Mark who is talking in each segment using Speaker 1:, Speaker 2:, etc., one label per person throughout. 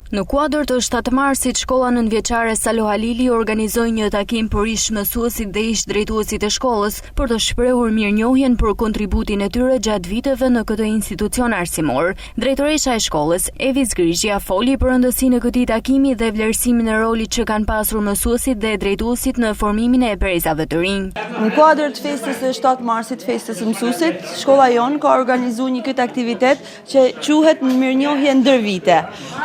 Speaker 1: Në kuadër të 7 marsit, shkolla nënvjeçare Salo Halili organizoi një takim për ish mësuesit dhe ish drejtuesit e shkollës për të shprehur mirënjohjen për kontributin e tyre gjatë viteve në këtë institucion arsimor. Drejtoresha e shkollës, Evi Zgrizhja, foli për rëndësinë e këtij takimi dhe vlerësimin e rolit që kanë pasur mësuesit dhe drejtuesit në formimin e brezave të rinj.
Speaker 2: Në kuadër të festës së 7 marsit, festës së mësuesit, shkolla jon ka organizuar një këtë aktivitet që quhet mirënjohje ndër vite.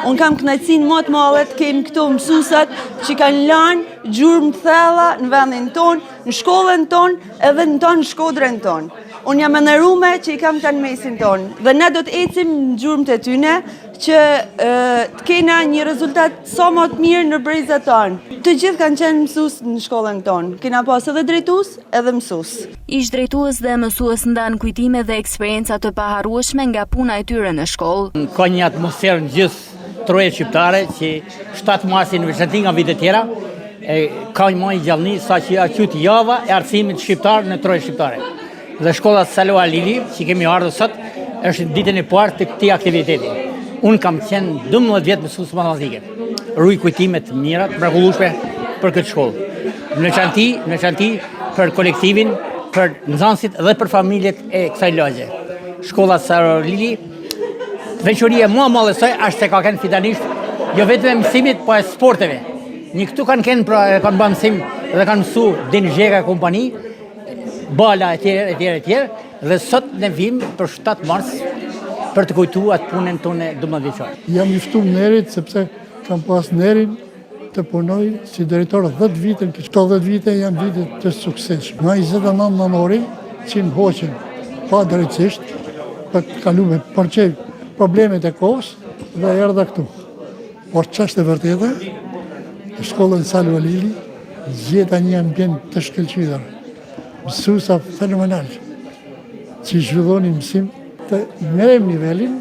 Speaker 2: Unë kam kënaqësinë më të madhe të kem këto mësuesat që kanë lënë gjurmë të thella në vendin tonë, në shkollën tonë, edhe në Shkodrën tonë. Unë jam e nderume që i kam këta në mesin tonë dhe ne do të ecim në gjurmët e tyne që të kena një rezultat sa më të mirë në brezat tonë. Të gjithë kanë qenë mësues në shkollën tonë. Kena pas edhe drejtues edhe mësues.
Speaker 1: Ish drejtues dhe mësues ndan kujtime dhe eksperienca të paharrueshme nga puna e tyre në shkollë.
Speaker 3: Ka një atmosferë në gjithë troje shqiptare që 7 marsi në veçanti nga vitet tjera ka një më gjallëni sa që aqyt java e arsimit shqiptar në troje shqiptare. Dhe shkolla Salo Halili, që kemi ardhur sot, është ditën e parë të këtij aktiviteti. Unë kam qenë 12 vjet mësues matematike. Ruaj kujtime të mira, të mrekullueshme për këtë shkollë. Në veçanti për kolektivin, për nxënësit dhe për familjet e kësaj lagje. Shkolla Salo Halili, veçoria më e madhe saj është se ka kënë fitanisht jo vetëm mësimit, po e sporteve. Një këtu kanë bërë mësim dhe kanë mësu Denizheka kompani, bala e tjerë, dhe sot ne vim për 7 mars për të kujtuar atë punën tonë 12 vjeçare.
Speaker 4: Jam i ftuar nerit sepse kam pas nerin të punoj si drejtor 10 vite, këto 10 vite janë vite të suksesshme. Nga 29 nënori që në hoqen pa drejtësisht për të kaluar përçë problemet e kohës dhe erdha këtu. Por ç'është e vërtetë, në shkollën Salo Halili gjeta një ambient të shkëlqyer. Mësuesa fenomenal që zhvillonin mësim të merrem nivelin,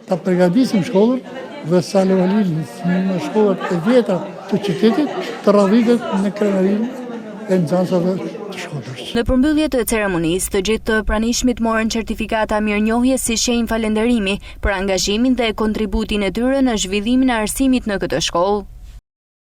Speaker 4: ta përgatisim shkollën dhe Salo Halili në shkollat e vjetra të qytetit të radhitet në krenarinë e nxënësave të Shkodrës.
Speaker 1: Në përmbyllje të ceremonisë, të gjithë të pranishmit morën certifikata mirënjohjes si shenjë falënderimi për angazhimin dhe kontributin e tyre në zhvillimin e arsimit në këtë shkollë.